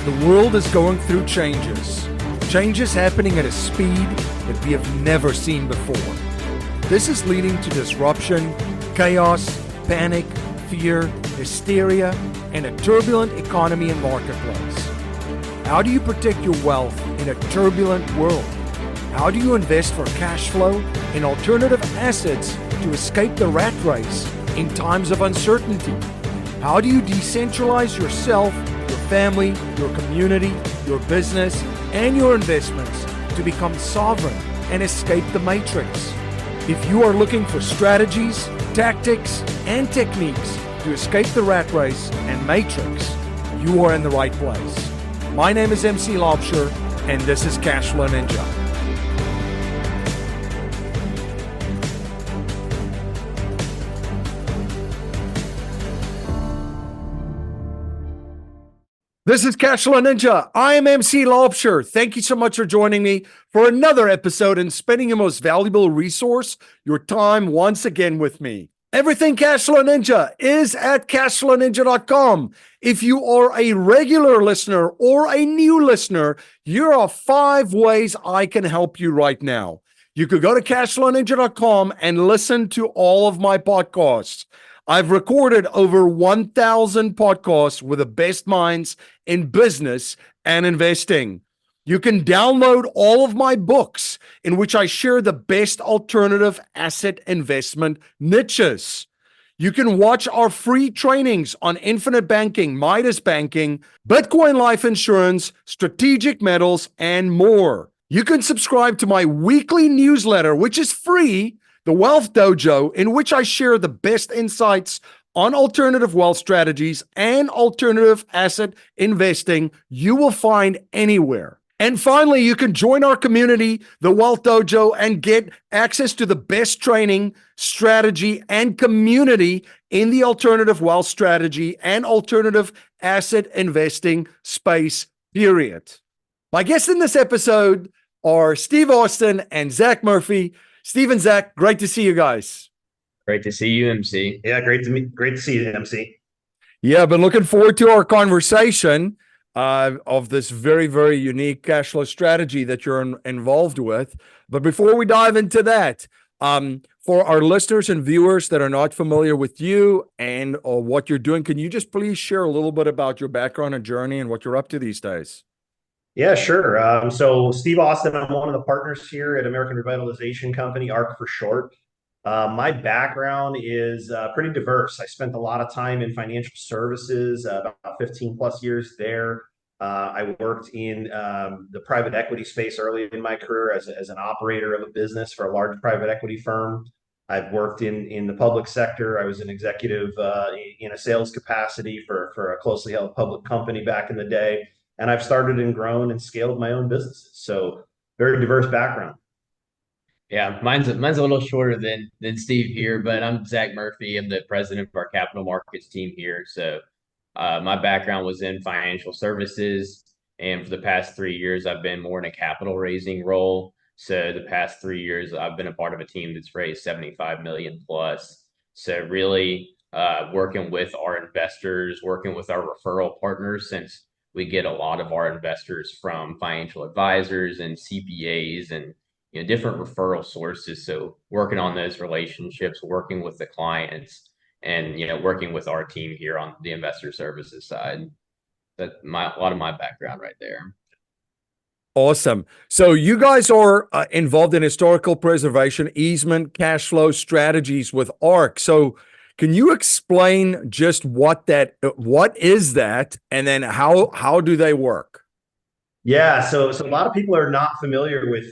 The world is going through changes. Changes happening at a speed that we have never seen before. This is leading to disruption, chaos, panic, fear, hysteria, and a turbulent economy and marketplace. How do you protect your wealth in a turbulent world? How do you invest for cash flow in alternative assets to escape the rat race in times of uncertainty? How do you decentralize yourself, your family, your community, your business, and your investments to become sovereign and escape the matrix? If you are looking for strategies, tactics, and techniques to escape the rat race and matrix, you are in the right place. My name is MC Lobsher, and this is Cashflow Ninja. This is Cashflow Ninja. I am MC Lobsher. Thank you so much for joining me for another episode and spending your most valuable resource, your time, once again with me. Everything Cashflow Ninja is at cashflowninja.com. If you are a regular listener or a new listener, here are 5 ways I can help you right now. You could go to cashflowninja.com and listen to all of my podcasts. I've recorded over 1,000 podcasts with the best minds in business and investing. You can download all of my books in which I share the best alternative asset investment niches. You can watch our free trainings on infinite banking, Midas banking, Bitcoin life insurance, strategic metals, and more. You can subscribe to my weekly newsletter, which is free, The Wealth Dojo, in which I share the best insights on alternative wealth strategies and alternative asset investing you will find anywhere. And finally, you can join our community, The Wealth Dojo, and get access to the best training, strategy, and community in the alternative wealth strategy and alternative asset investing space, period. My guests in this episode are Steve Austin and Zach Murphy. Steve and Zach, great to see you guys. Great to see you, MC. Yeah, great to see you, MC. Yeah, I've been looking forward to our conversation of this very, very unique cash flow strategy that you're involved with. But before we dive into that, for our listeners and viewers that are not familiar with you and or what you're doing, can you just please share a little bit about your background and journey and what you're up to these days? Yeah, sure. So Steve Austin, I'm one of the partners here at American Revitalization Company, ARC for short. My background is pretty diverse. I spent a lot of time in financial services, about 15 plus years there. I worked in the private equity space early in my career as an operator of a business for a large private equity firm. I've worked in the public sector. I was an executive in a sales capacity for a closely held public company back in the day. And I've started and grown and scaled my own businesses. So very diverse background. Yeah, mine's a little shorter than Steve here, but I'm Zach Murphy. I'm the president of our capital markets team here. So my background was in financial services, and for the past 3 years, I've been more in a capital raising role. So the past 3 years, I've been a part of a team that's raised 75 million plus. So really working with our investors, working with our referral partners, since we get a lot of our investors from financial advisors and CPAs and different referral sources. So working on those relationships, working with the clients, and working with our team here on the investor services side. That's a lot of my background right there. Awesome. So you guys are involved in historical preservation, easement, cash flow strategies with ARC. So can you explain just what is that, and then how do they work? Yeah, so a lot of people are not familiar with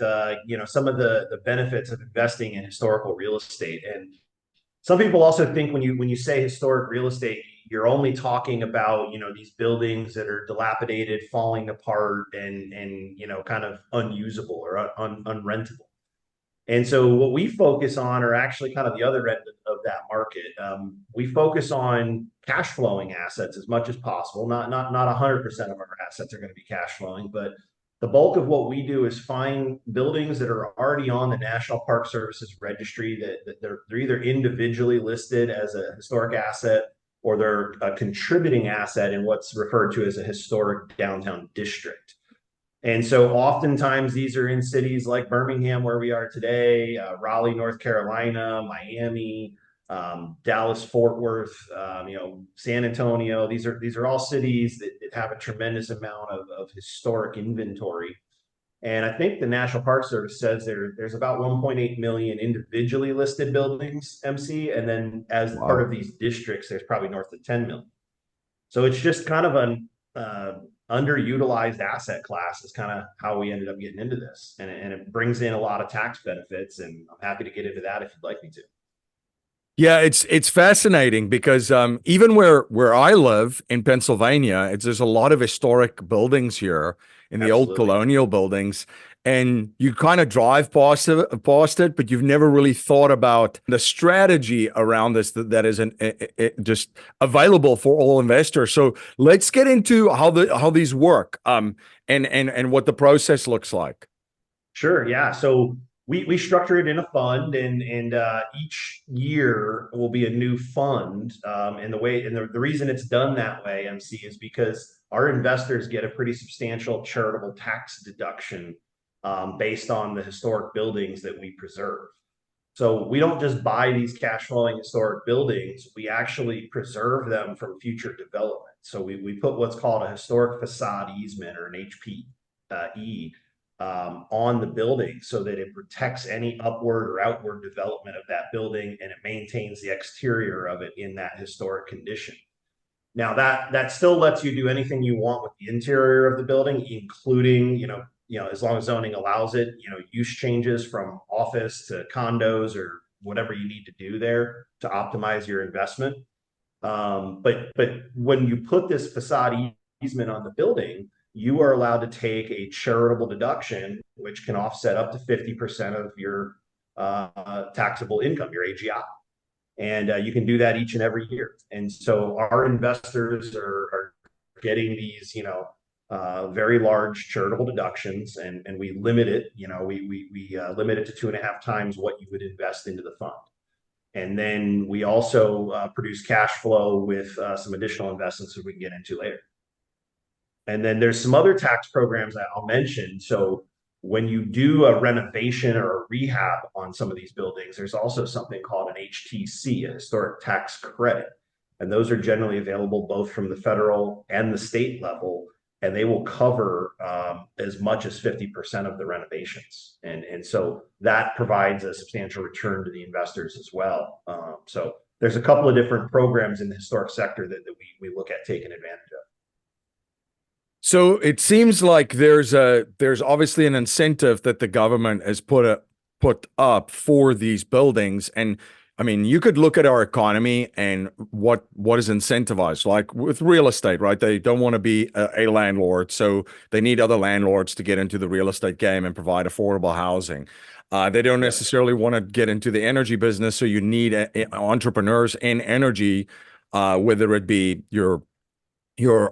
some of the benefits of investing in historical real estate, and some people also think when you say historic real estate, you're only talking about these buildings that are dilapidated, falling apart, and kind of unusable or unrentable. And so what we focus on are actually kind of the other end of that market. We focus on cash flowing assets as much as possible. Not 100% of our assets are going to be cash flowing, but the bulk of what we do is find buildings that are already on the National Park Service's registry, that they're either individually listed as a historic asset, or they're a contributing asset in what's referred to as a historic downtown district. And so oftentimes these are in cities like Birmingham, where we are today, Raleigh, North Carolina, Miami, Dallas, Fort Worth, San Antonio. These are all cities that have a tremendous amount of historic inventory. And I think the National Park Service says there's about 1.8 million individually listed buildings, MC, and then as part of these districts, there's probably north of 10 million. So it's just kind of an underutilized asset class is kind of how we ended up getting into this. And it brings in a lot of tax benefits, and I'm happy to get into that if you'd like me to. Yeah, it's fascinating because even where I live in Pennsylvania, there's a lot of historic buildings here in the old Absolutely. colonial buildings, and you kind of drive past it, but you've never really thought about the strategy around this that is just available for all investors. So let's get into how these work, and what the process looks like. Sure. Yeah. So we structure it in a fund, and each year will be a new fund. And the reason it's done that way, MC, is because our investors get a pretty substantial charitable tax deduction based on the historic buildings that we preserve. So we don't just buy these cash flowing historic buildings, we actually preserve them from future development. So we put what's called a historic facade easement, or an HPE, on the building so that it protects any upward or outward development of that building, and it maintains the exterior of it in that historic condition. Now that still lets you do anything you want with the interior of the building, including, as long as zoning allows it, use changes from office to condos or whatever you need to do there to optimize your investment. But when you put this facade easement on the building, you are allowed to take a charitable deduction, which can offset up to 50% of your taxable income, your AGI. And you can do that each and every year. And so our investors are getting these, very large charitable deductions, and we limit it. We limit it to 2.5 times what you would invest into the fund. And then we also produce cash flow with some additional investments that we can get into later. And then there's some other tax programs that I'll mention. So when you do a renovation or a rehab on some of these buildings, there's also something called an HTC, a historic tax credit. And those are generally available both from the federal and the state level, and they will cover as much as 50% of the renovations. And so that provides a substantial return to the investors as well. So there's a couple of different programs in the historic sector that we look at taking advantage of. So it seems like there's obviously an incentive that the government has put up for these buildings. And I mean, you could look at our economy and what is incentivized, like with real estate, right? They don't want to be a landlord, so they need other landlords to get into the real estate game and provide affordable housing. They don't necessarily want to get into the energy business, so you need entrepreneurs in energy, whether it be your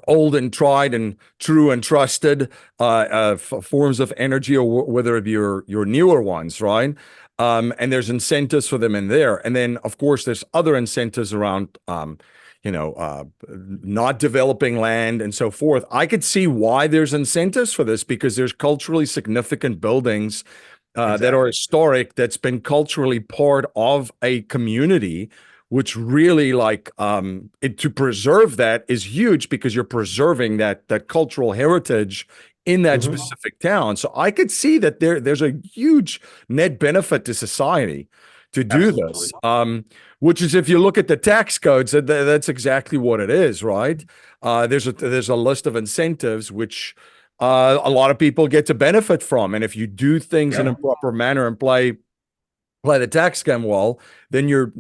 old and tried and true and trusted forms of energy, or whether it be your newer ones, right? And there's incentives for them in there. And then, of course, there's other incentives around, not developing land and so forth. I could see why there's incentives for this, because there's culturally significant buildings that are historic, that's been culturally part of a community, which really to preserve that is huge, because you're preserving that cultural heritage in that specific town. So I could see that there's a huge net benefit to society to do this, which is, if you look at the tax codes, that's exactly what it is, right? There's a list of incentives which a lot of people get to benefit from, and if you do things in a proper manner and play the tax game well, then you're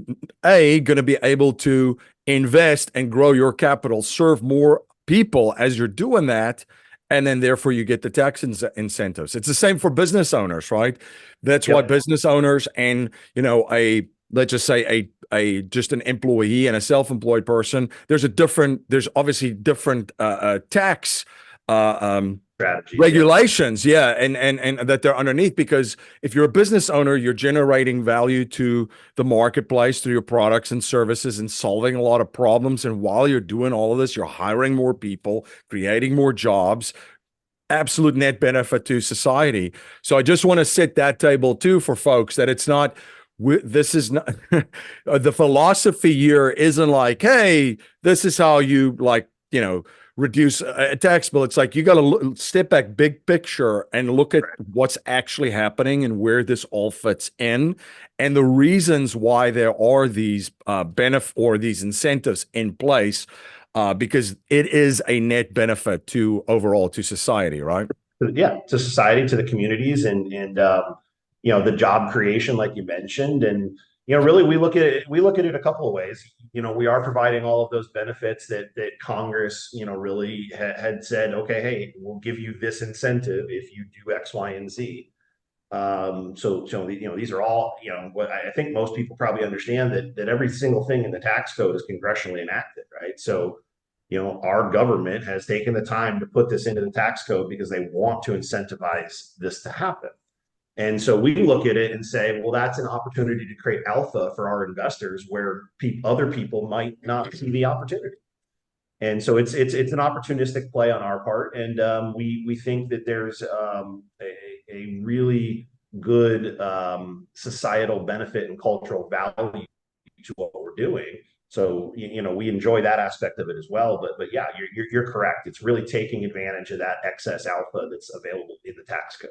going to be able to invest and grow your capital, serve more people as you're doing that, and then therefore you get the tax incentives. It's the same for business owners, right? That's why business owners and let's just say just an employee and a self-employed person, there's obviously different tax strategies. Yeah. regulations, yeah, and that they're underneath, because if you're a business owner, you're generating value to the marketplace through your products and services and solving a lot of problems. And while you're doing all of this, you're hiring more people, creating more jobs, absolute net benefit to society. So I just want to set that table too for folks, that it's not, this is not the philosophy here isn't like, hey, this is how you, like, reduce a tax bill. It's like, you got to step back, big picture, and look at what's actually happening and where this all fits in, and the reasons why there are these benefit or these incentives in place, because it is a net benefit to overall to society, right? Yeah, to society, to the communities, and the job creation, like you mentioned. And really, we look at it a couple of ways. We are providing all of those benefits that Congress really had said, okay, hey, we'll give you this incentive if you do X, Y, and Z. These are all, what I think most people probably understand, that every single thing in the tax code is congressionally enacted, right? So our government has taken the time to put this into the tax code because they want to incentivize this to happen. And so we look at it and say, well, that's an opportunity to create alpha for our investors where other people might not see the opportunity. And so it's an opportunistic play on our part, and we think that there's a really good societal benefit and cultural value to what we're doing. So we enjoy that aspect of it as well. But yeah, you're correct. It's really taking advantage of that excess alpha that's available in the tax code.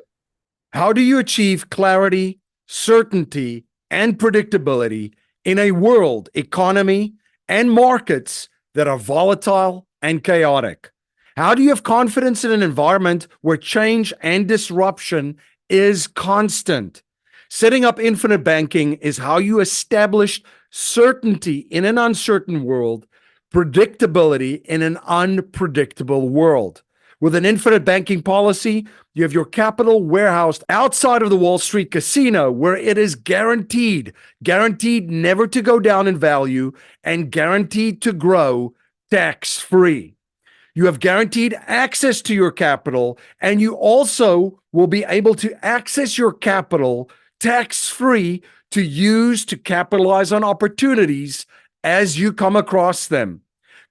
How do you achieve clarity, certainty, and predictability in a world, economy, and markets that are volatile and chaotic? How do you have confidence in an environment where change and disruption is constant? Setting up infinite banking is how you establish certainty in an uncertain world, predictability in an unpredictable world. With an infinite banking policy, you have your capital warehoused outside of the Wall Street casino, where it is guaranteed never to go down in value and guaranteed to grow tax-free. You have guaranteed access to your capital, and you also will be able to access your capital tax-free to use to capitalize on opportunities as you come across them.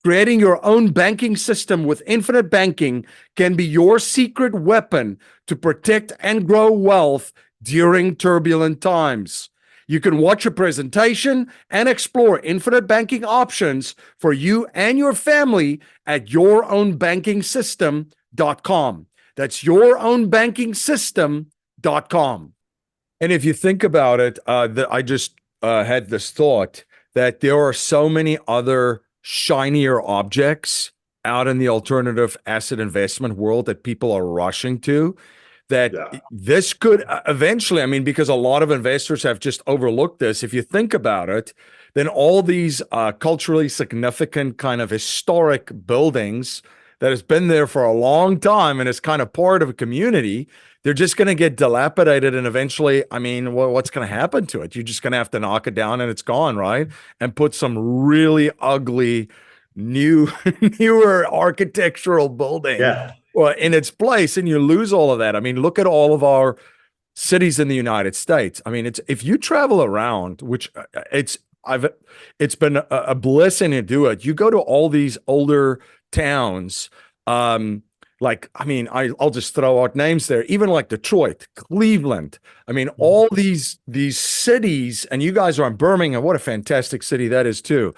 Creating your own banking system with infinite banking can be your secret weapon to protect and grow wealth during turbulent times. You can watch a presentation and explore infinite banking options for you and your family at yourownbankingsystem.com. That's yourownbankingsystem.com. And if you think about it, I just had this thought that there are so many other shinier objects out in the alternative asset investment world that people are rushing to, that this could eventually, I mean, because a lot of investors have just overlooked this. If you think about it, then all these culturally significant kind of historic buildings that has been there for a long time and is kind of part of a community, they're just going to get dilapidated. And eventually, I mean, what's going to happen to it? You're just going to have to knock it down and it's gone, right? And put some really ugly, newer architectural building in its place, and you lose all of that. I mean, look at all of our cities in the United States. I mean, if you travel around, which it's been a blessing to do it. You go to all these older towns, like, I mean, I'll just throw out names there, even like Detroit, Cleveland. I mean, all these cities, and you guys are in Birmingham. What a fantastic city that is too.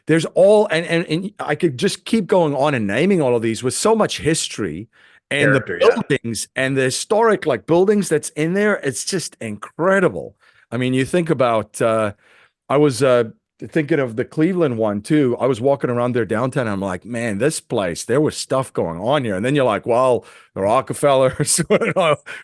There's all, and I could just keep going on and naming all of these with so much history and the buildings and the historic like buildings that's in there. It's just incredible. I mean, you think about, I was thinking of the Cleveland one too. I was walking around there downtown, and I'm like, man, this place, there was stuff going on here. And then you're like, well, the Rockefellers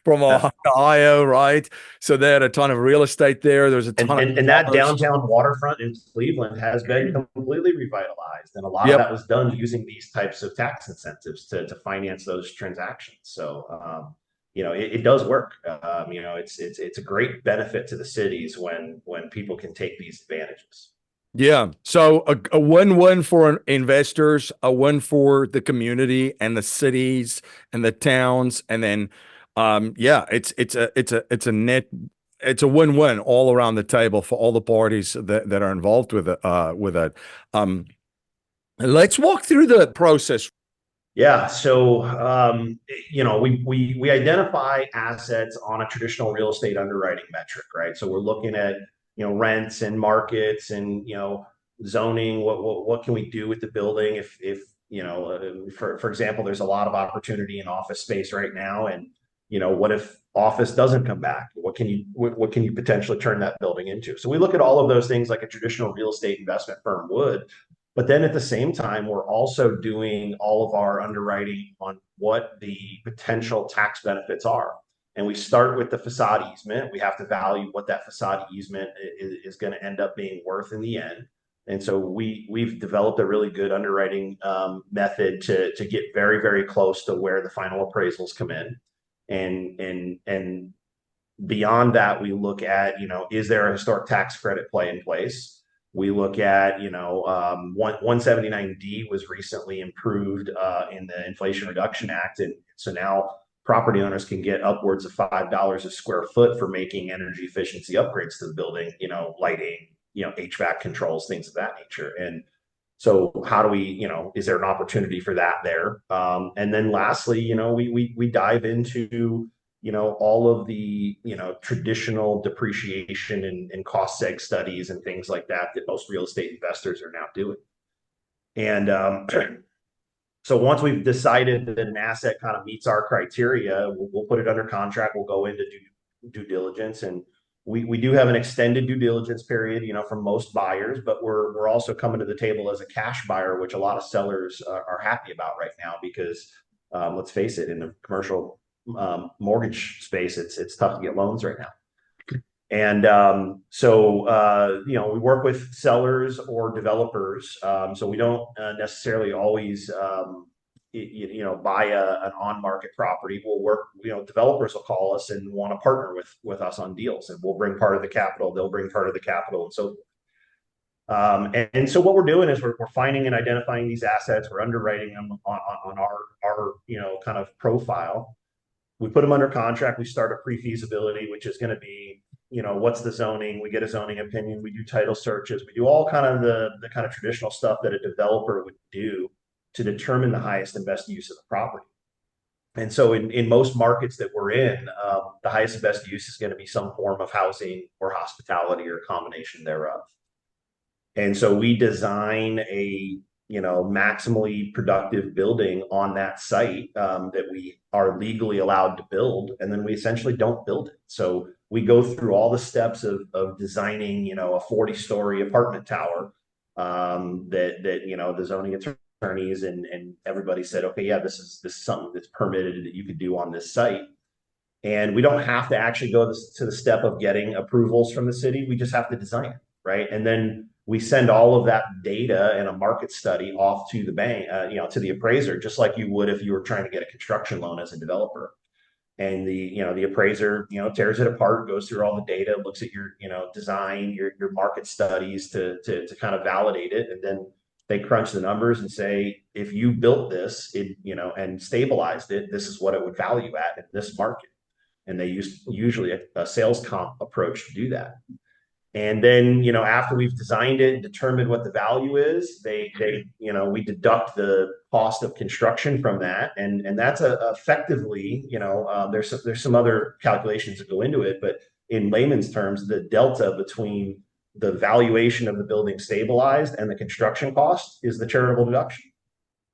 from Ohio, right? So they had a ton of real estate there. There's a ton and that downtown waterfront in Cleveland has been completely revitalized. And a lot of that was done using these types of tax incentives to finance those transactions. So, it does work. It's a great benefit to the cities when people can take these advantages. Yeah. So a win-win for investors, a win for the community and the cities and the towns. And then yeah, it's a win-win all around the table for all the parties that are involved with it. Um, let's walk through the process. Yeah, so we identify assets on a traditional real estate underwriting metric, right? So we're looking at rents and markets and zoning. What can we do with the building if for example, there's a lot of opportunity in office space right now, and what if office doesn't come back? What can you potentially turn that building into? So we look at all of those things like a traditional real estate investment firm would. But then at the same time, we're also doing all of our underwriting on what the potential tax benefits are. And we start with the facade easement. We have to value what that facade easement is going to end up being worth in the end. And so we've developed a really good underwriting method to get very, very close to where the final appraisals come in. And beyond that, we look at, is there a historic tax credit play in place? We look at, 179D was recently improved in the Inflation Reduction Act. And so now property owners can get upwards of $5 a square foot for making energy efficiency upgrades to the building, lighting, HVAC controls, things of that nature. And so how do we, is there an opportunity for that there? And then lastly, we dive into all of the traditional depreciation and cost seg studies and things like that most real estate investors are now doing. And so once we've decided that an asset kind of meets our criteria, we'll put it under contract. We'll go into due diligence, and we do have an extended due diligence period, from most buyers, but we're also coming to the table as a cash buyer, which a lot of sellers are happy about right now because let's face it, in the commercial mortgage space, it's tough to get loans right now. And we work with sellers or developers. So we don't necessarily always, buy an on-market property. We'll work, developers will call us and want to partner with us on deals, and we'll bring part of the capital. They'll bring part of the capital, and so and so what we're doing is we're finding and identifying these assets. We're underwriting them on our kind of profile. We put them under contract. We start a pre-feasibility, which is going to be, what's the zoning? We get a zoning opinion. We do title searches. We do all kind of the kind of traditional stuff that a developer would do to determine the highest and best use of the property. And so in most markets that we're in, the highest and best use is going to be some form of housing or hospitality or a combination thereof. And so we design a maximally productive building on that site that we are legally allowed to build, and then we essentially don't build it. So we go through all the steps of designing, a 40-story apartment tower that the zoning attorneys and everybody said, okay, yeah, this is something that's permitted that you could do on this site. And we don't have to actually go to the step of getting approvals from the city. We just have to design it, right? And then we send all of that data and a market study off to the bank, to the appraiser, just like you would if you were trying to get a construction loan as a developer. And the appraiser, tears it apart, goes through all the data, looks at your, design, your market studies to kind of validate it. And then they crunch the numbers and say, if you built this, and stabilized it, this is what it would value at in this market. And they use usually a sales comp approach to do that. And then, after we've designed it and determined what the value is, we deduct the cost of construction from that. And that's effectively, there's some other calculations that go into it, but in layman's terms, the delta between the valuation of the building stabilized and the construction cost is the charitable deduction.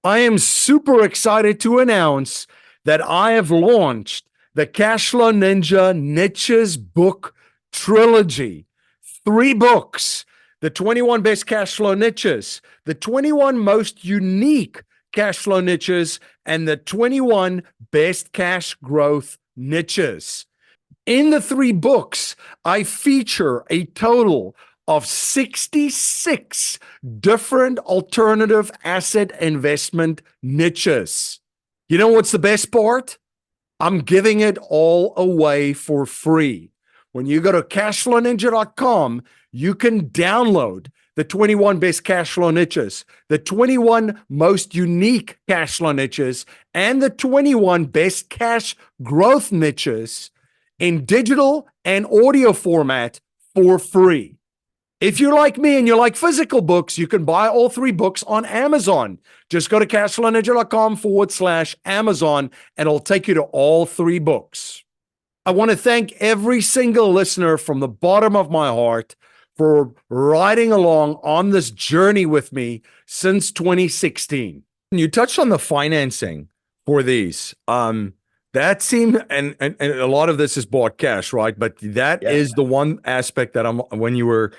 I am super excited to announce that I have launched the Cashflow Ninja Niches book trilogy. 3 books, the 21 best cash flow niches, the 21 most unique cash flow niches, and the 21 best cash growth niches. In the 3 books, I feature a total of 66 different alternative asset investment niches. You know what's the best part? I'm giving it all away for free. When you go to cashflowninja.com, you can download the 21 best cash flow niches, the 21 most unique cash flow niches, and the 21 best cash growth niches in digital and audio format for free. If you're like me and you like physical books, you can buy all 3 books on Amazon. Just go to cashflowninja.com/Amazon and it'll take you to all 3 books. I want to thank every single listener from the bottom of my heart for riding along on this journey with me since 2016. You touched on the financing for these. That seemed, and a lot of this is bought cash, right? But that is the one aspect that when you were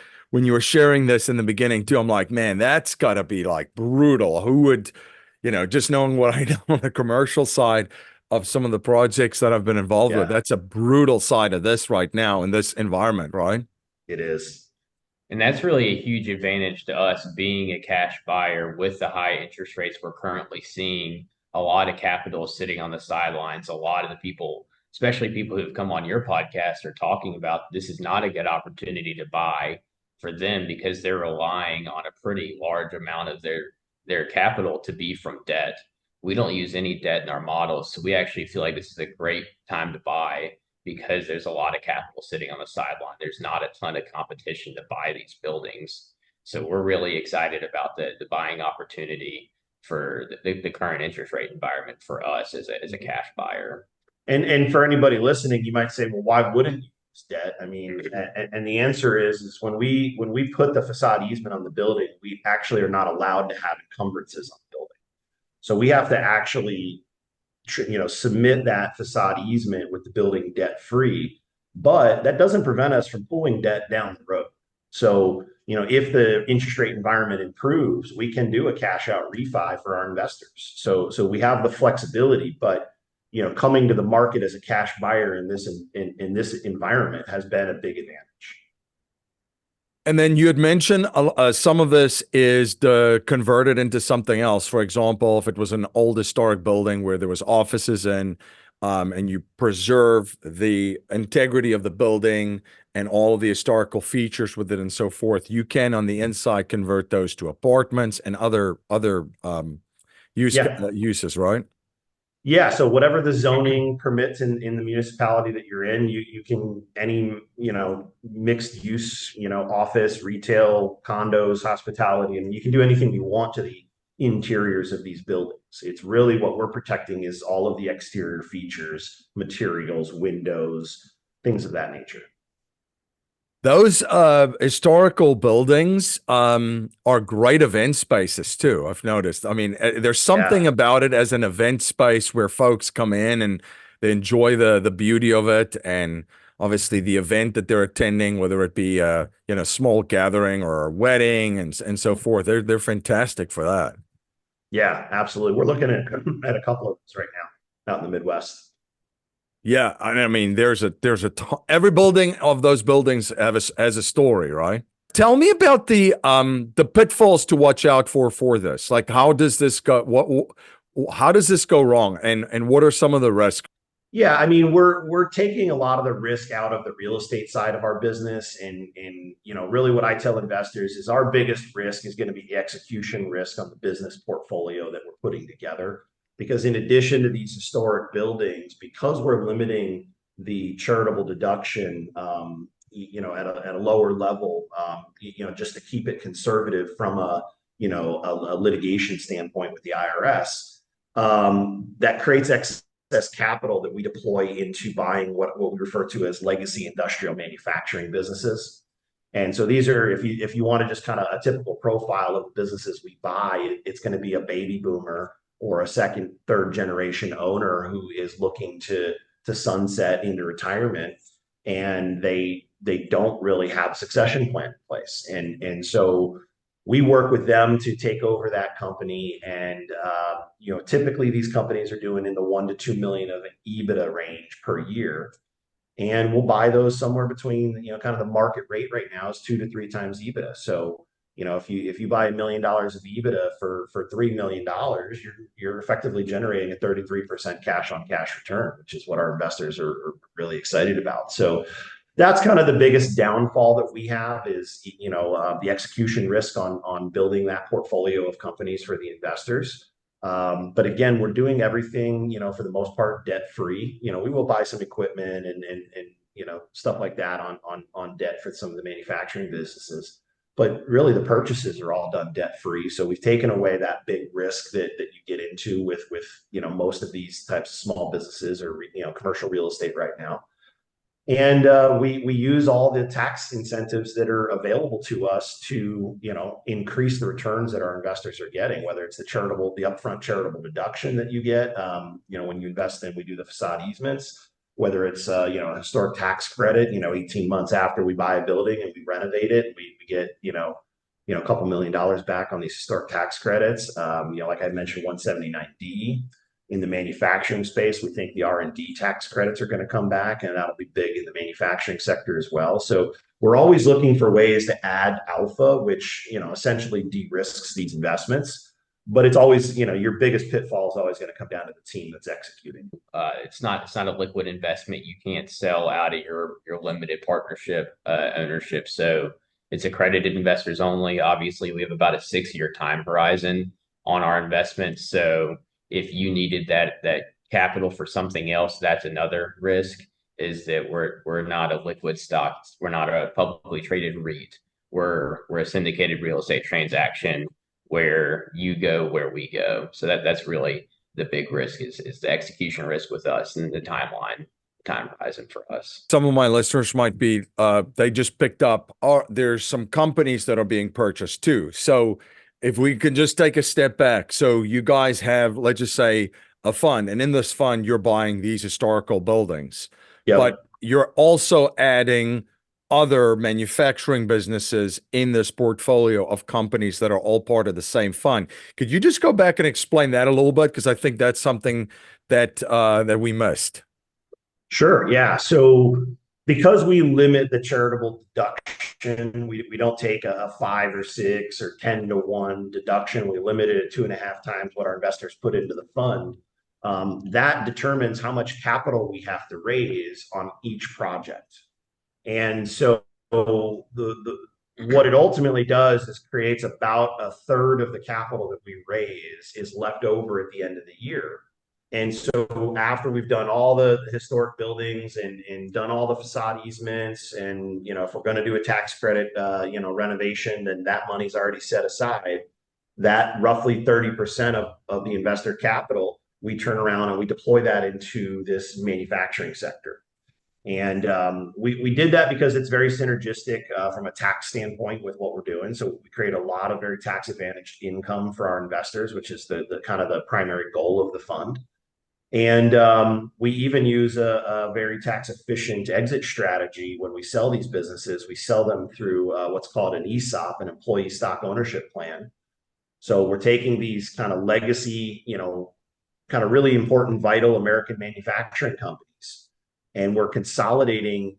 sharing this in the beginning too, I'm like, man, that's got to be like brutal. Who would, just knowing what I know on the commercial side of some of the projects that I've been involved with, that's a brutal side of this right now in this environment, right? It is. And that's really a huge advantage to us being a cash buyer with the high interest rates we're currently seeing. A lot of capital is sitting on the sidelines. A lot of the people, especially people who've come on your podcast, are talking about this is not a good opportunity to buy for them because they're relying on a pretty large amount of their capital to be from debt. We don't use any debt in our models, so we actually feel like this is a great time to buy because there's a lot of capital sitting on the sideline. There's not a ton of competition to buy these buildings. So we're really excited about the buying opportunity for the current interest rate environment for us as a cash buyer. And for anybody listening, you might say, well, why wouldn't you use debt? I mean, and the answer is when we put the facade easement on the building, we actually are not allowed to have encumbrances on the building. So we have to actually submit that facade easement with the building debt free, but that doesn't prevent us from pulling debt down the road. So, if the interest rate environment improves, we can do a cash out refi for our investors. So we have the flexibility, but coming to the market as a cash buyer in this environment has been a big advantage. And then you had mentioned some of this is converted into something else. For example, if it was an old historic building where there was offices in, and you preserve the integrity of the building and all of the historical features with it and so forth, you can on the inside convert those to apartments and other uses, right? Yeah, so whatever the zoning permits in the municipality that you're in, you can any mixed use, office, retail, condos, hospitality, and you can do anything you want to the interiors of these buildings. It's really what we're protecting is all of the exterior features, materials, windows, things of that nature. Those historical buildings are great event spaces too, I've noticed. I mean, there's something about it as an event space where folks come in and they enjoy the beauty of it, and obviously the event that they're attending, whether it be a small gathering or a wedding and so forth. They're fantastic for that. Yeah, absolutely. We're looking at a couple of those right now out in the Midwest. Yeah, I mean, there's a every building of those buildings has a story, right? Tell me about the pitfalls to watch out for this. Like, how does this go? How does this go wrong? And what are some of the risks? Yeah, I mean, we're taking a lot of the risk out of the real estate side of our business, and really what I tell investors is our biggest risk is going to be the execution risk on the business portfolio that we're putting together. Because in addition to these historic buildings, because we're limiting the charitable deduction, at a lower level, just to keep it conservative from a litigation standpoint with the IRS, that creates excess capital that we deploy into buying what we refer to as legacy industrial manufacturing businesses. And so these are, if you want to just kind of a typical profile of the businesses we buy, it's going to be a baby boomer or a second, third generation owner who is looking to sunset into retirement, and they don't really have a succession plan in place. And so we work with them to take over that company. And, typically these companies are doing in the 1 to 2 million of an EBITDA range per year. And we'll buy those somewhere between, kind of the market rate right now is 2 to 3 times EBITDA. So, if you buy $1 million of EBITDA for $3 million, you're effectively generating a 33% cash on cash return, which is what our investors are really excited about. So, That's kind of the biggest downfall that we have is, the execution risk on building that portfolio of companies for the investors. But again, we're doing everything, for the most part, debt free. We will buy some equipment and stuff like that on debt for some of the manufacturing businesses. But really, the purchases are all done debt free. So we've taken away that big risk that you get into with most of these types of small businesses or commercial real estate right now. And we use all the tax incentives that are available to us to increase the returns that our investors are getting, whether it's the upfront charitable deduction that you get when you invest in, we do the facade easements, whether it's a historic tax credit, 18 months after we buy a building and we renovate it, we get a couple $1 million back on these historic tax credits. Like I mentioned, 179D. In the manufacturing space, we think the R&D tax credits are going to come back, and that'll be big in the manufacturing sector as well. So we're always looking for ways to add alpha, which essentially de-risks these investments. But it's always, your biggest pitfall is always going to come down to the team that's executing. It's not a liquid investment. You can't sell out of your limited partnership ownership. So it's accredited investors only. Obviously, we have about a 6-year time horizon on our investments. So if you needed that capital for something else, that's another risk, is that we're not a liquid stock. We're not a publicly traded REIT. We're a syndicated real estate transaction where you go where we go. So that's really the big risk is the execution risk with us and the time horizon for us. Some of my listeners might be, they just picked up, there's some companies that are being purchased too. So if we can just take a step back. So you guys have, let's just say, a fund, and in this fund, you're buying these historical buildings, Yep. but you're also adding other manufacturing businesses in this portfolio of companies that are all part of the same fund. Could you just go back and explain that a little bit? Because I think that's something that that we missed. Sure. Yeah. So because we limit the charitable deduction, we don't take a 5 or 6 or 10-to-1 deduction. We limit it at 2.5 times what our investors put into the fund. That determines how much capital we have to raise on each project. And so what it ultimately does is creates about a third of the capital that we raise is left over at the end of the year. And so after we've done all the historic buildings and done all the facade easements, and if we're going to do a tax credit renovation, then that money's already set aside. That roughly 30% of the investor capital, we turn around and we deploy that into this manufacturing sector. And we did that because it's very synergistic from a tax standpoint with what we're doing. So we create a lot of very tax advantaged income for our investors, which is the kind of the primary goal of the fund. And we even use a very tax efficient exit strategy when we sell these businesses. We sell them through what's called an ESOP, an employee stock ownership plan. So we're taking these kind of legacy, kind of really important, vital American manufacturing companies, and we're consolidating,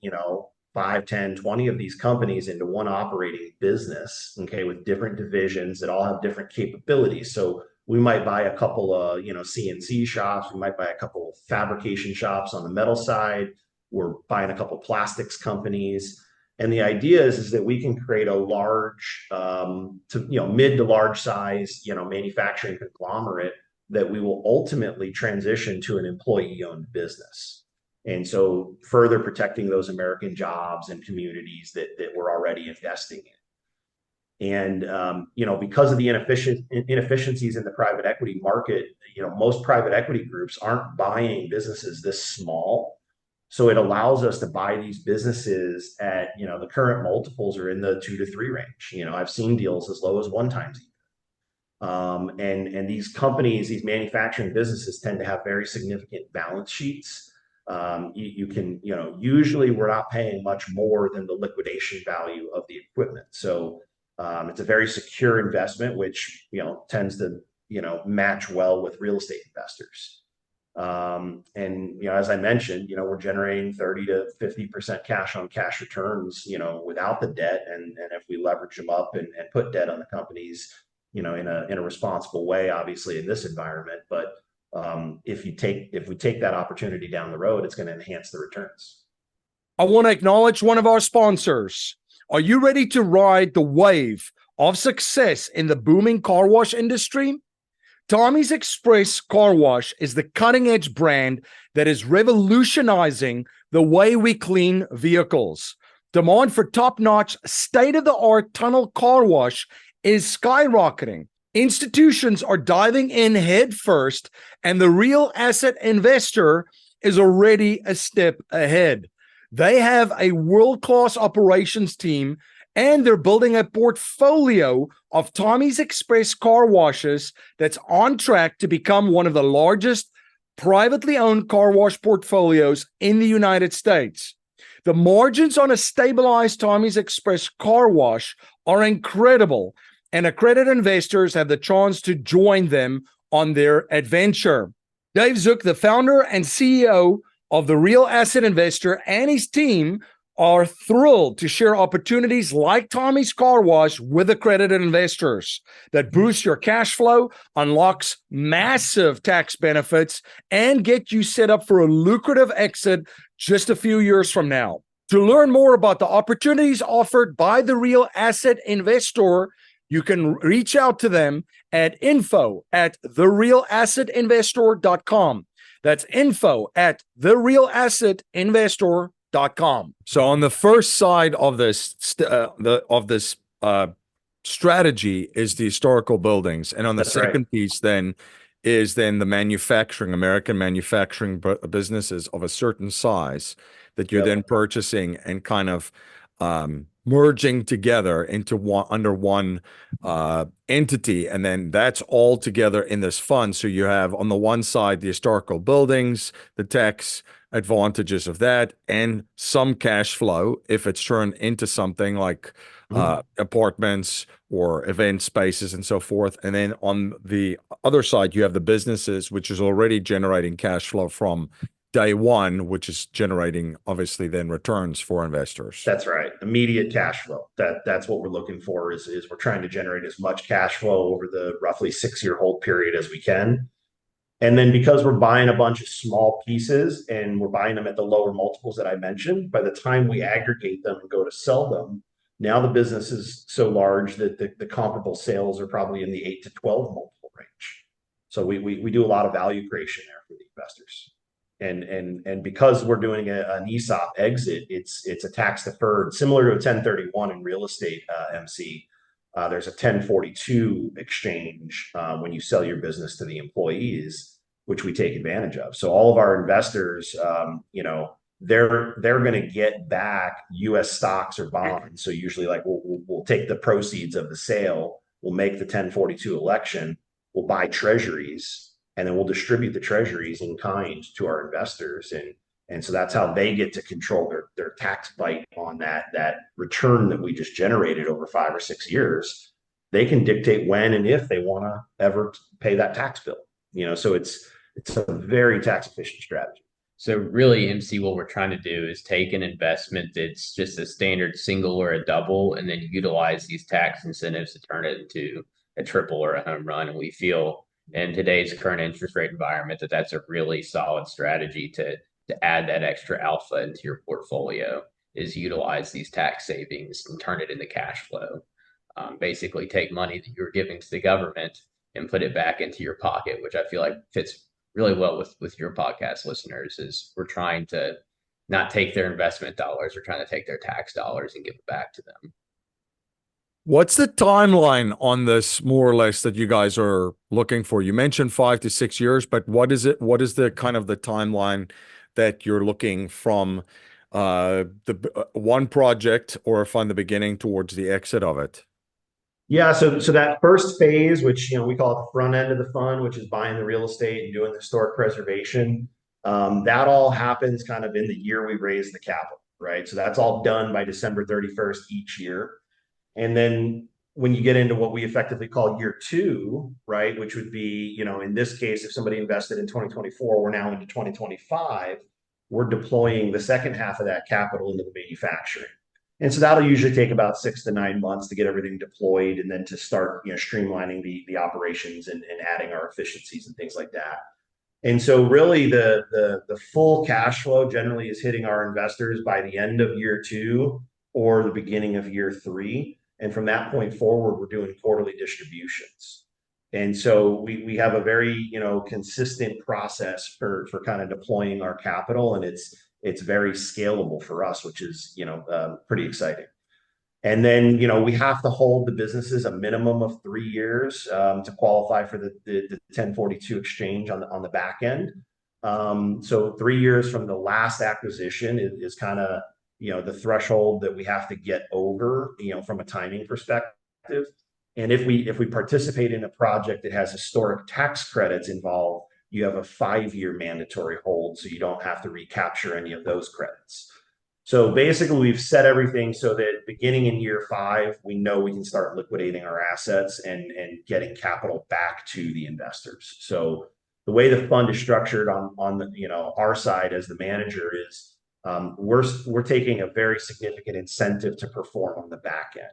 5, 10, 20 of these companies into one operating business, okay, with different divisions that all have different capabilities. So we might buy a couple of, CNC shops. We might buy a couple of fabrication shops on the metal side. We're buying a couple of plastics companies. And the idea is that we can create a large, mid to large size, manufacturing conglomerate that we will ultimately transition to an employee-owned business. And so further protecting those American jobs and communities that we're already investing in. And because of the inefficiencies in the private equity market, most private equity groups aren't buying businesses this small. So it allows us to buy these businesses at, the current multiples are in the 2 to 3 range. I've seen deals as low as 1 times. And these companies, these manufacturing businesses tend to have very significant balance sheets. You can, usually we're not paying much more than the liquidation value of the equipment. So it's a very secure investment, which, tends to, match well with real estate investors. And, as I mentioned, we're generating 30 to 50% cash on cash returns, without the debt. And if we leverage them up and put debt on the companies, in a responsible way, obviously in this environment. But if we take that opportunity down the road, it's going to enhance the returns. I want to acknowledge one of our sponsors. Are you ready to ride the wave of success in the booming car wash industry? Tommy's Express Car Wash is the cutting edge brand that is revolutionizing the way we clean vehicles. Demand for top notch, state of the art tunnel car wash is skyrocketing. Institutions are diving in head first, and the real asset investor is already a step ahead. They have a world class operations team, and they're building a portfolio of Tommy's Express car washes that's on track to become one of the largest privately owned car wash portfolios in the United States. The margins on a stabilized Tommy's Express car wash are incredible, and accredited investors have the chance to join them on their adventure. Dave Zook, the founder and CEO of the Real Asset Investor, and his team are thrilled to share opportunities like Tommy's Car Wash with accredited investors that boosts your cash flow, unlocks massive tax benefits, and get you set up for a lucrative exit just a few years from now. To learn more about the opportunities offered by the Real Asset Investor, you can reach out to them at info@therealassetinvestor.com. That's info@therealassetinvestor.com. So on the first side of this strategy is the historical buildings, and on the second piece then is then the manufacturing, American manufacturing businesses of a certain size that you're then purchasing and kind of merging together into under one entity, and then that's all together in this fund. So you have on the one side the historical buildings, the tax advantages of that, and some cash flow if it's turned into something like apartments or event spaces and so forth. And then on the other side, you have the businesses, which is already generating cash flow from day one, which is generating obviously then returns for investors. That's right. Immediate cash flow. That's what we're looking for is we're trying to generate as much cash flow over the roughly 6-year hold period as we can. And then because we're buying a bunch of small pieces and we're buying them at the lower multiples that I mentioned, by the time we aggregate them and go to sell them, now the business is so large that the comparable sales are probably in the 8 to 12 multiple range. So we do a lot of value creation there for the investors. And because we're doing an ESOP exit, it's a tax deferred, similar to a 1031 in real estate, MC. There's a 1042 exchange when you sell your business to the employees, which we take advantage of. So all of our investors, they're going to get back U.S. stocks or bonds. So usually, like we'll take the proceeds of the sale, we'll make the 1042 election, we'll buy treasuries, and then we'll distribute the treasuries in kind to our investors. And so that's how they get to control their tax bite on that return that we just generated over 5 or 6 years. They can dictate when and if they want to ever pay that tax bill. So it's a very tax efficient strategy. So really, MC, what we're trying to do is take an investment that's just a standard single or a double, and then utilize these tax incentives to turn it into a triple or a home run. And we feel in today's current interest rate environment that that's a really solid strategy to add that extra alpha into your portfolio, is utilize these tax savings and turn it into cash flow. Basically take money that you're giving to the government and put it back into your pocket, which I feel like fits really well with your podcast listeners. Is we're trying to not take their investment dollars, we're trying to take their tax dollars and give it back to them. What's the timeline on this, more or less, that you guys are looking for? You mentioned 5 to 6 years, but what is it? What is the kind of the timeline that you're looking from the one project or from the beginning towards the exit of it? Yeah, so that first phase, which we call it the front end of the fund, which is buying the real estate and doing the historic preservation, that all happens kind of in the year we raise the capital, right? So that's all done by December 31st each year. And then when you get into what we effectively call year 2, right, which would be, in this case, if somebody invested in 2024, we're now into 2025, we're deploying the second half of that capital into the manufacturing. And so that'll usually take about 6 to 9 months to get everything deployed and then to start, streamlining the operations and adding our efficiencies and things like that. And so really the full cash flow generally is hitting our investors by the end of year 2 or the beginning of year 3. And from that point forward, we're doing quarterly distributions. And so we have a very, consistent process for kind of deploying our capital, and it's very scalable for us, which is, pretty exciting. And then, we have to hold the businesses a minimum of 3 years to qualify for the 1042 exchange on the back end. So 3 years from the last acquisition is kind of, the threshold that we have to get over, from a timing perspective. And if we participate in a project that has historic tax credits involved, you have a 5-year mandatory hold, so you don't have to recapture any of those credits. So basically, we've set everything so that beginning in year 5, we know we can start liquidating our assets and getting capital back to the investors. So the way the fund is structured on the, our side as the manager is, we're taking a very significant incentive to perform on the back end.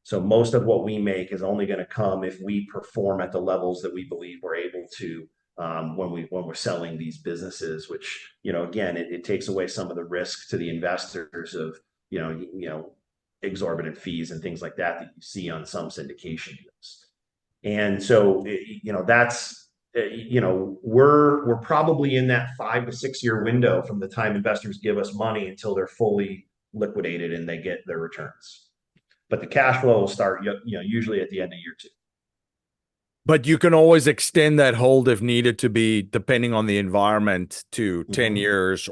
So most of what we make is only going to come if we perform at the levels that we believe we're able to, when we're selling these businesses, which, again, it takes away some of the risk to the investors of, exorbitant fees and things like that you see on some syndication deals. And so, that's, we're probably in that 5 to 6 year window from the time investors give us money until they're fully liquidated and they get their returns. But the cash flow will start, usually at the end of year 2. But you can always extend that hold if needed to be, depending on the environment, to 10 years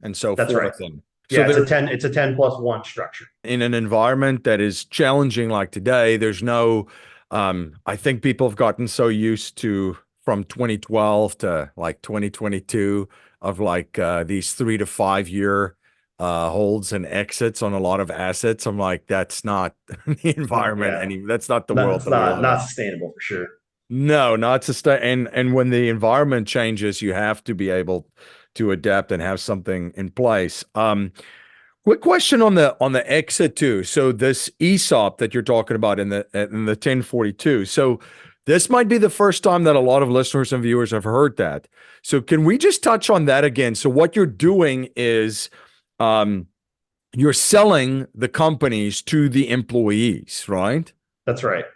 and so That's forth. right. And yeah, so it's a 10+1 structure. In an environment that is challenging like today, there's no, I think people have gotten so used to, from 2012 to like 2022, of like these 3 to 5 year holds and exits on a lot of assets. I'm like, that's not the environment. That's not the world It's that we live in. not sustainable for sure. No, not sustain. And when the environment changes, you have to be able to adapt and have something in place. Quick question on the exit too. So this ESOP that you're talking about in the 1042. So this might be the first time that a lot of listeners and viewers have heard that. So can we just touch on that again? So what you're doing is, you're selling the companies to the employees, right? That's right.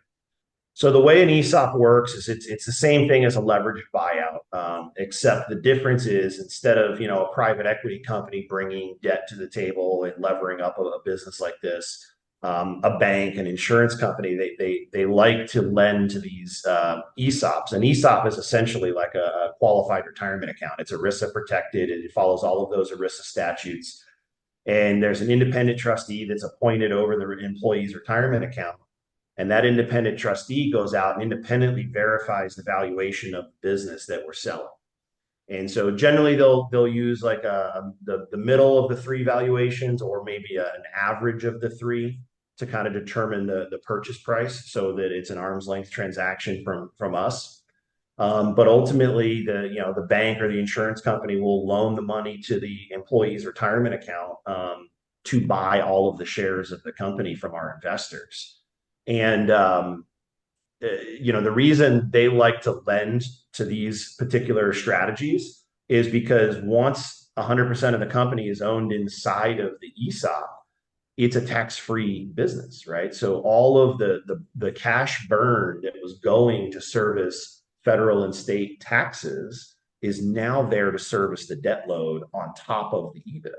So the way an ESOP works is it's the same thing as a leveraged buyout, except the difference is, instead of, a private equity company bringing debt to the table and levering up a business like this, a bank, an insurance company, they like to lend to these ESOPs. An ESOP is essentially like a qualified retirement account. It's ERISA protected. It follows all of those ERISA statutes. And there's an independent trustee that's appointed over the employee's retirement account. And that independent trustee goes out and independently verifies the valuation of the business that we're selling. And so generally they'll use like the middle of the 3 valuations, or maybe an average of the 3, to kind of determine the purchase price, so that it's an arm's length transaction from us. But ultimately, the bank or the insurance company will loan the money to the employee's retirement account to buy all of the shares of the company from our investors. And, the reason they like to lend to these particular strategies is because once 100% of the company is owned inside of the ESOP, it's a tax-free business, right? So all of the cash burn that was going to service federal and state taxes is now there to service the debt load on top of the EBITDA.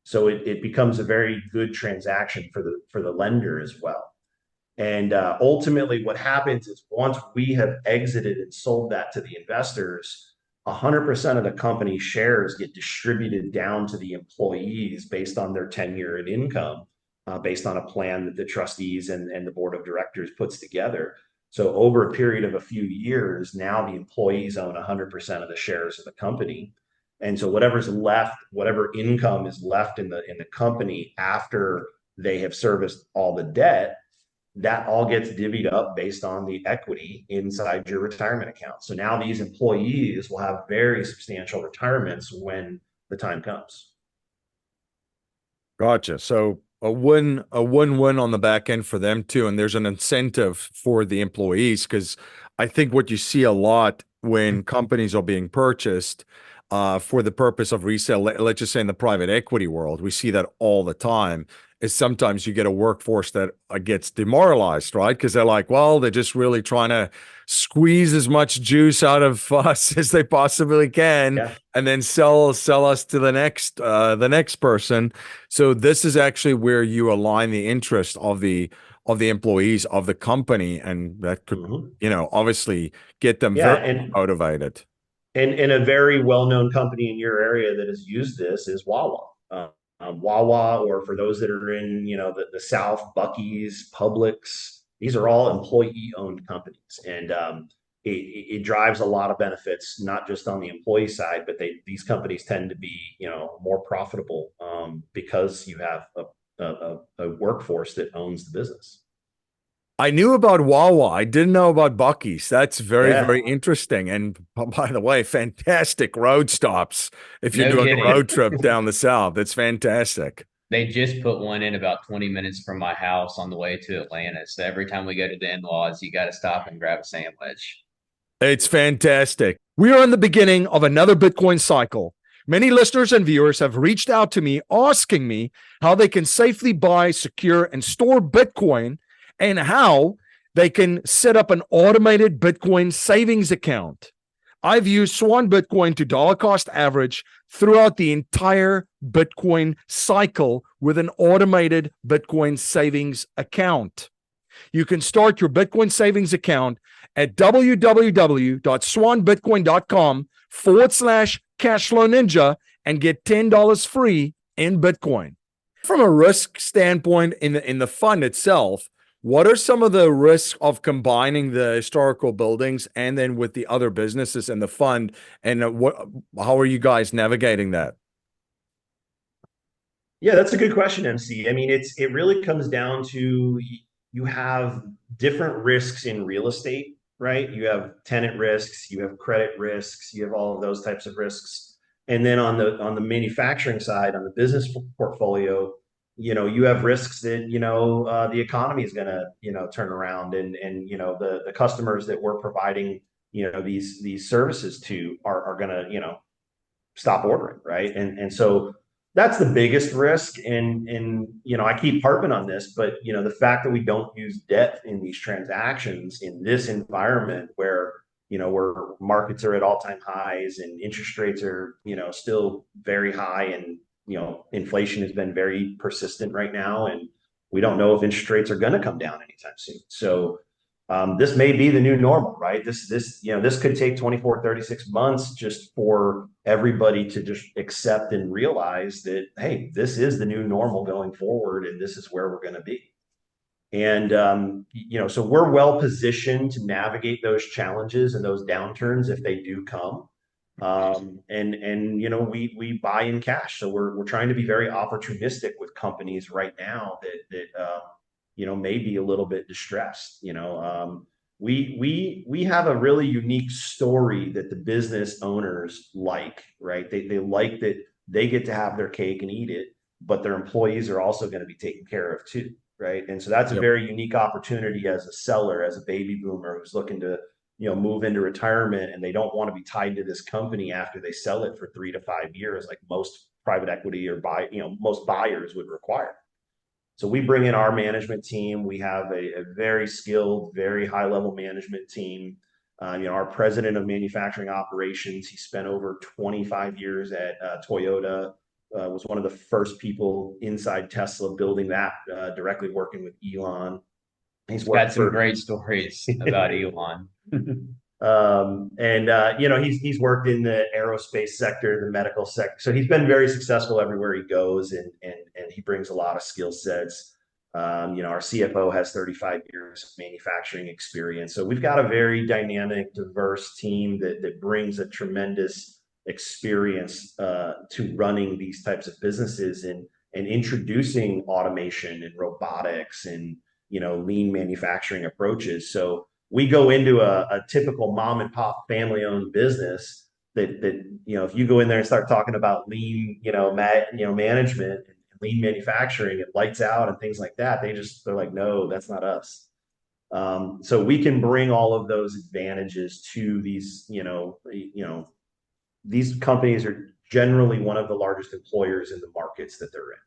So it becomes a very good transaction for the lender as well. And ultimately, what happens is, once we have exited and sold that to the investors, 100% of the company's shares get distributed down to the employees based on their tenure and income, based on a plan that the trustees and the board of directors puts together. So over a period of a few years, now the employees own 100% of the shares of the company. And so whatever's left, whatever income is left in the company after they have serviced all the debt, that all gets divvied up based on the equity inside your retirement account. So now these employees will have very substantial retirements when the time comes. Gotcha. So a win-win on the back end for them too. And there's an incentive for the employees, because I think what you see a lot when companies are being purchased for the purpose of resale. Let's just say in the private equity world, we see that all the time. Is sometimes you get a workforce that gets demoralized, right? Because they're like, well, they're just really trying to squeeze as much juice out of us as they possibly can, Yeah. and then sell us to the next person. So this is actually where you align the interest of the employees of the company, and that could, Mhm. obviously get them Yeah, very motivated. and a very well-known company in your area that has used this is Wawa. Wawa, or for those that are in, the South, Bucky's, Publix. These are all employee-owned companies, and it drives a lot of benefits, not just on the employee side, but these companies tend to be, more profitable because you have a workforce that owns the business. I knew about Wawa. I didn't know about Bucky's. That's very, very Yeah. interesting. And by the way, fantastic road stops if you're No doing a kidding. road trip down the south. It's fantastic. They just put one in about 20 minutes from my house on the way to Atlanta. So every time we go to the in-laws, you got to stop and grab a sandwich. It's fantastic. We are in the beginning of another Bitcoin cycle. Many listeners and viewers have reached out to me asking me how they can safely buy, secure, and store Bitcoin, and how they can set up an automated Bitcoin savings account. I've used Swan Bitcoin to dollar cost average throughout the entire Bitcoin cycle with an automated Bitcoin savings account. You can start your Bitcoin savings account at www.swanbitcoin.com/cashflow ninja and get $10 free in Bitcoin. From a risk standpoint, in the fund itself, what are some of the risks of combining the historical buildings and then with the other businesses in the fund? And how are you guys navigating that? Yeah, that's a good question, MC. I mean, it really comes down to you have different risks in real estate, right? You have tenant risks, you have credit risks, you have all of those types of risks. And then on the manufacturing side, on the business portfolio, you have risks that, the economy is going to, turn around, and the customers that we're providing, these services to are going to, stop ordering, right? And so that's the biggest risk. And I keep harping on this, but the fact that we don't use debt in these transactions in this environment where markets are at all-time highs and interest rates are still very high, and inflation has been very persistent right now, and we don't know if interest rates are going to come down anytime soon. So this may be the new normal, right? This could take 24, 36 months just for everybody to just accept and realize that, hey, this is the new normal going forward, and this is where we're going to be. And so we're well positioned to navigate those challenges and those downturns if they do come. And we buy in cash, so we're trying to be very opportunistic with companies right now that may be a little bit distressed. We have a really unique story that the business owners like, right? They like that they get to have their cake and eat it, but their employees are also going to be taken care of too, right? And so that's a Yep. very unique opportunity as a seller, as a baby boomer who's looking to move into retirement, and they don't want to be tied to this company after they sell it for 3 to 5 years, like most private equity or most buyers would require. So we bring in our management team. We have a very skilled, very high level management team. Our president of manufacturing operations, he spent over 25 years at Toyota, was one of the first people inside Tesla building that, directly working with Elon. He's Got worked some for great stories about Elon. he's worked in the aerospace sector, the medical sector. So he's been very successful everywhere he goes, and he brings a lot of skill sets. Our CFO has 35 years of manufacturing experience. So we've got a very dynamic, diverse team that brings a tremendous experience to running these types of businesses, and introducing automation and robotics and lean manufacturing approaches. So we go into a typical mom and pop family owned business that if you go in there and start talking about lean management and lean manufacturing, it lights out and things like that. They're like, no, that's not us. So we can bring all of those advantages to these, these companies are generally one of the largest employers in the markets that they're in,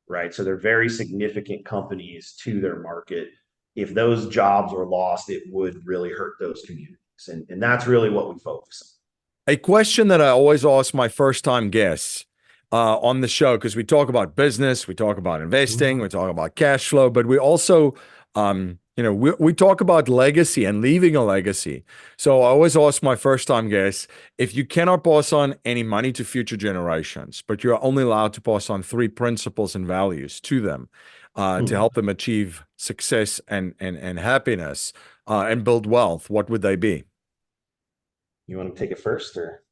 right? So they're very significant companies to their market. If those jobs were lost, it would really hurt those communities. And that's really what we focus on. A question that I always ask my first time guests on the show, because we talk about business, we talk about investing, we talk about cash flow, but we also, we talk about legacy and leaving a legacy. So I always ask my first time guests, if you cannot pass on any money to future generations, but you're only allowed to pass on 3 principles and values to them to help them achieve success and happiness and build wealth, what would they be? You want to take it first, or?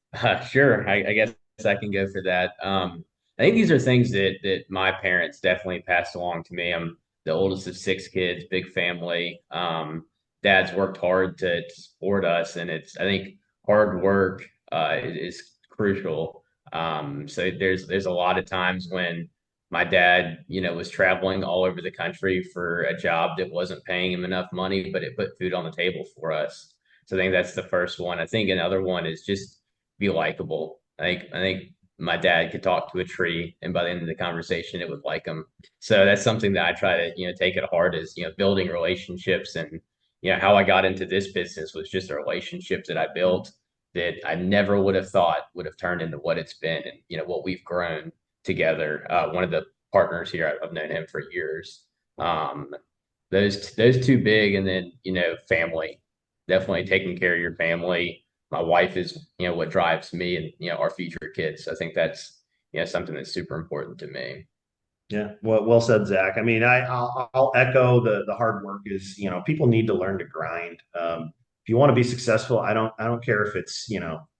Sure. I guess I can go for that. I think these are things that my parents definitely passed along to me. I'm the oldest of 6 kids, big family. Dad's worked hard to support us, and I think hard work is crucial. So there's a lot of times when my dad, was traveling all over the country for a job that wasn't paying him enough money, but it put food on the table for us. So I think that's the first one. I think another one is just be likable. I think my dad could talk to a tree, and by the end of the conversation, it would like him. So that's something that I try to take at heart is building relationships, and how I got into this business was just a relationship that I built that I never would have thought would have turned into what it's been, and what we've grown together. One of the partners here, I've known him for years. Um, those two big, and then family, definitely taking care of your family. My wife is what drives me, and our future kids. So I think that's something that's super important to me. Yeah, well said, Zach. I mean, I'll echo the hard work is, people need to learn to grind. If you want to be successful, I don't care if it's,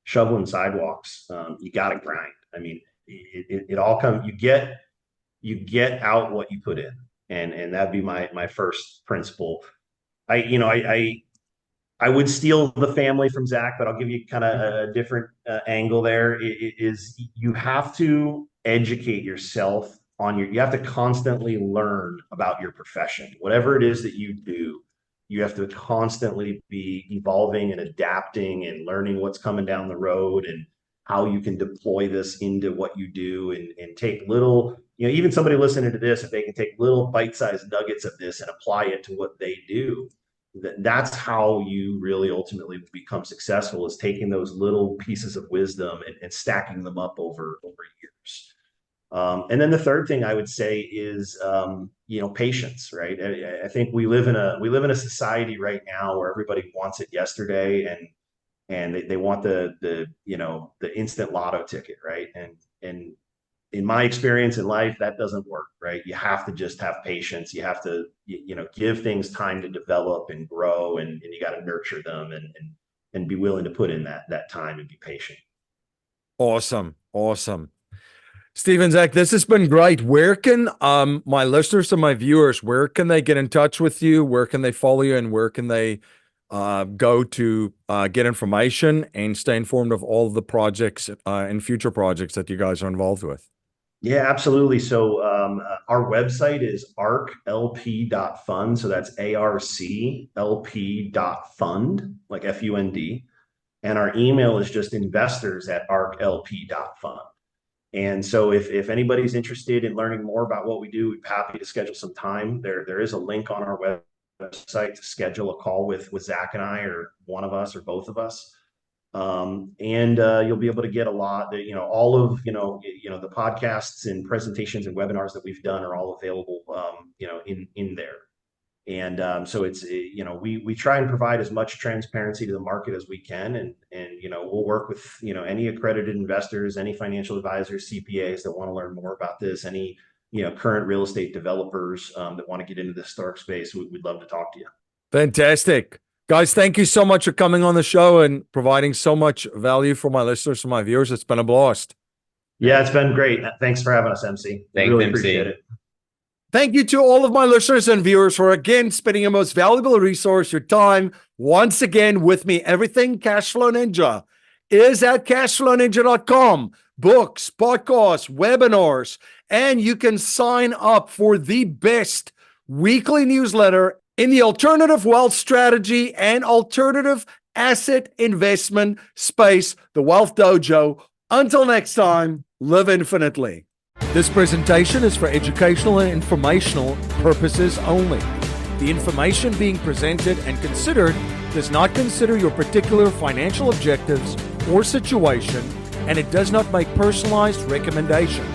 shoveling sidewalks. You got to grind. I mean, it all comes. You get out what you put in, and that'd be my first principle. I would steal the family from Zach, but I'll give you kind of a different angle there. Is you have to educate yourself you have to constantly learn about your profession. Whatever it is that you do, you have to constantly be evolving and adapting and learning what's coming down the road and how you can deploy this into what you do and take little, even somebody listening to this, if they can take little bite-sized nuggets of this and apply it to what they do, that's how you really ultimately become successful, is taking those little pieces of wisdom and stacking them up over years. And then the third thing I would say is, patience, right? I think we live in a society right now where everybody wants it yesterday, and they want the instant lotto ticket, right? And in my experience in life, that doesn't work, right? You have to just have patience. You have to, give things time to develop and grow, and you got to nurture them and be willing to put in that time and be patient. Awesome. Steven, Zach, this has been great. Where can my listeners and my viewers, where can they get in touch with you? Where can they follow you? And where can they go to get information and stay informed of all of the projects and future projects that you guys are involved with? Yeah, absolutely. So our website is arclp.fund. So that's arclp.fund, like F-U-N-D. And our email is just investors@arclp.fund. And so if anybody's interested in learning more about what we do, we'd be happy to schedule some time. There is a link on our website to schedule a call with Zach and I, or one of us, or both of us. And you'll be able to get a lot, all of, the podcasts and presentations and webinars that we've done are all available, in there. And so it's, we try and provide as much transparency to the market as we can. And we'll work with, any accredited investors, any financial advisors, CPAs that want to learn more about this, any, current real estate developers that want to get into the historic space. We'd love to talk to you. Fantastic. Guys, thank you so much for coming on the show and providing so much value for my listeners and my viewers. It's been a blast. Yeah, it's been great. Thanks for having us, MC. Thanks, really MC. Appreciate it. Thank you to all of my listeners and viewers for again spending your most valuable resource, your time, once again with me. Everything Cashflow Ninja is at cashflowninja.com. Books, podcasts, webinars, and you can sign up for the best weekly newsletter in the alternative wealth strategy and alternative asset investment space, the Wealth Dojo. Until next time, live infinitely. This presentation is for educational and informational purposes only. The information being presented and considered does not consider your particular financial objectives or situation, and it does not make personalized recommendations.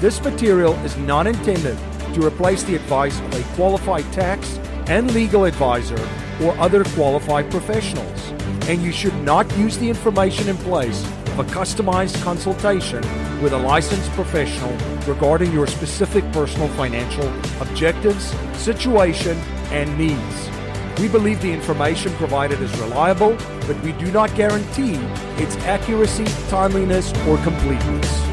This material is not intended to replace the advice of a qualified tax and legal advisor or other qualified professionals, and you should not use the information in place of a customized consultation with a licensed professional regarding your specific personal financial objectives, situation, and needs. We believe the information provided is reliable, but we do not guarantee its accuracy, timeliness, or completeness.